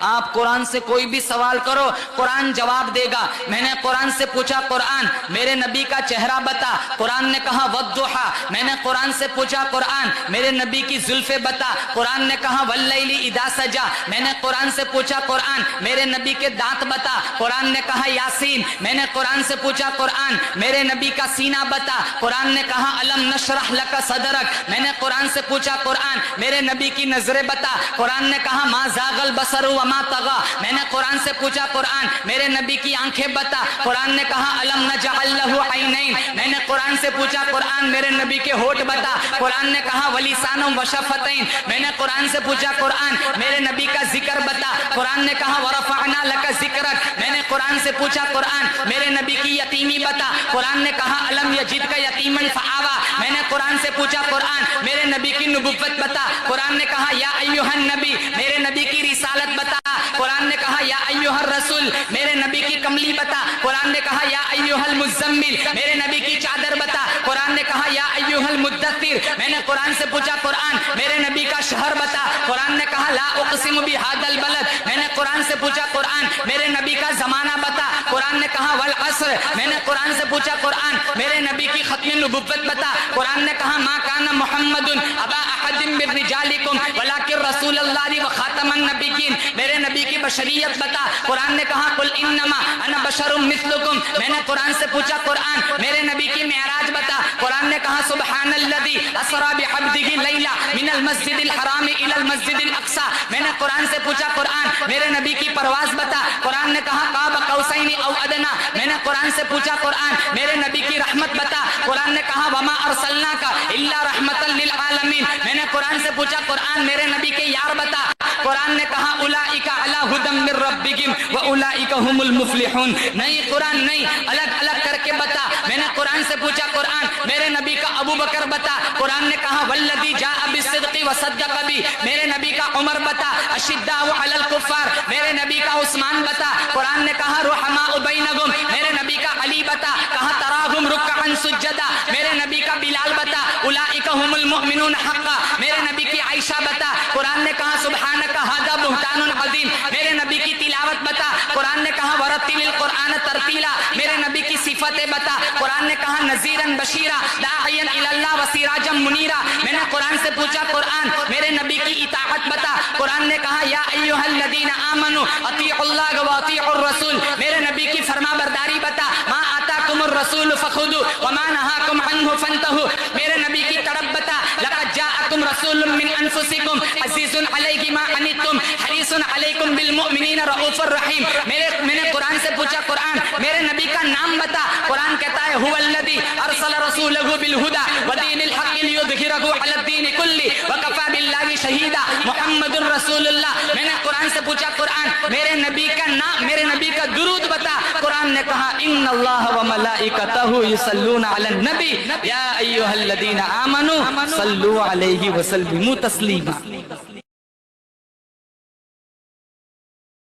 آپ قرآن سے کوئی بھی سوال کرو قرآن جواب دے گا. میں نے قرآن سے پوچھا قرآن میرے نبی کا چہرہ بتا, قرآن نے کہا والضحیٰ. میں نے قرآن سے پوچھا قرآن میرے نبی کی زلفیں بتا, قرآن نے کہا واللیل اذا سجا. میں نے قرآن سے پوچھا قرآن میرے نبی کے دانت بتا, قرآن نے کہا یاسین. میں نے قرآن سے پوچھا قرآن میرے نبی کا سینہ بتا, قرآن نے کہا الم نشرح لک صدرک. میں نے قرآن سے پوچھا قرآن میرے نبی کی نظریں بتا, قرآن نے کہا ما زاغ البصر وما طغى. میں نے قرآن سے پوچھا قرآن میرے نبی کی آنکھیں بتا, قرآن نے کہا الم نجعل له عینین. میں نے قرآن سے پوچھا قرآن میرے نبی کے ہونٹ بتا, قرآن نے کہا ولسانا وشفتین. میں نے قرآن سے پوچھا قرآن میرے نبی کا ذکر بتا, قرآن نے کہا ورفعنا لک ذکرک. میں نے قرآن سے پوچھا قرآن میرے نبی کی یتیمی بتا, قرآن نے کہا الم یجدک یتیما فآوی. میں نے قرآن سے پوچھا قرآن میرے نبی کی نبوت بتا, قرآن نے کہا یا ایھا النبی. میرے نبی کی رسالت بتا, قرآن نے کہا یا ایھا الرسول. میرے نبی کی کملی بتا, قرآن نے کہا یا ایھا المزمل. میرے نبی کی چادر بتا, قرآن نے کہا یا ایھا المدثر. میں نے قرآن سے پوچھا قرآن میرے نبی کا شہر بتا, قرآن نے کہا لا اقسم بھذا البلد. میں نے قرآن سے پوچھا قرآن میرے نبی کا زمانہ بتا, قرآن نے کہا والعصر. میں نے قرآن سے پوچھا قرآن میرے نبی کی ختم نبوت بتا, قرآن نے کہا ما کان محمد ابا احد من رجالکم ولکن رسول اللہ وخاتم النبیین. میرے نبی کی بشریت بتا, قرآن نے کہا قل انما انا بشر مثلکم. میں نے قرآن سے پوچھا قرآن میرے نبی کی معراج بتا, قرآن نے کہا سبحان الذی اسری بعبدہ لیلا من المسجد الحرام الی المسجد الاقصی. میں نے قرآن سے پوچھا قرآن میرے نبی کی پرواز بتا, قرآن نے کہا قاب قوسین او ادنی. میں نے قرآن سے پوچھا قرآن میرے نبی کی رحمت بتا, قرآن نے کہا وما ارسلناک الا رحمتا للعالمین. میں نے قرآن سے پوچھا قرآن میرے نبی کے یار بتا, قرآن نے کہا اولئک علی ھدی من ربہم واولئک ھم المفلحون. نہیں قرآن نہیں, الگ الگ کر کے بتا. میں نے قرآن سے پوچھا قرآن میرے نبی کا ابو بکر بتا, قرآن نے کہا والذی جاء بالصدق وصدق بہ. میرے نبی کا عمر بتا, اشداء علی الکفار. میرے نبی کا عثمان بتا, قرآن نے کہا رحماء بینہم. میرے نبی کا علی بتا, کہا تراہم رکعا سجدا. میرے نبی کا بلال بتا, اولئک ھم المؤمنون حقا. میرے نبی کی عائشہ بتا, قرآن نے کہا سبحانک ھذا بہتان عظیم. میرے نبی کی تلاوت بتا, قرآن نے کہا ورتل القرآن ترتیلا. میرے نبی کی صفتیں بتا, قرآن نے کہا نذیرا بشیرا داعیا الی اللہ وسراجا منیرا. میں نے قرآن سے پوچھا قرآن میرے نبی کی اطاعت بتا, قرآن نے کہا یا ایھا الذین آمنوا اطیعوا اللہ واطیعوا الرسول. میرے نبی کی فرما برداری بتا, ما آتاکم الرسول فخذوا وما نہاکم عنہ فانتہوا. میرے نبی کی طرف بتا, لقد جاءکم رسول من انفسکم عزیز علیہ ما عنتم حریص علیکم بالمؤمنین رؤوف الرحیم. میں نے قرآن سے پوچھا قرآن میرے نبی کا نام بتا, قرآن کہتا ہے هو الذی ارسل رسولہ بالہدی ودین الحق لیظہرہ علی الدین کلہ وکفی باللہ شہیدا محمد رسول اللہ. میں نے قرآن سے پوچھا قرآن میرے نبی کا نام, میرے نبی کا درود بتا, قرآن نے کہا ان اللہ وملائکتہ یصلون علی النبی یا ایھا الذین آمنوا صلوا علیہ وسلموا تسلیما.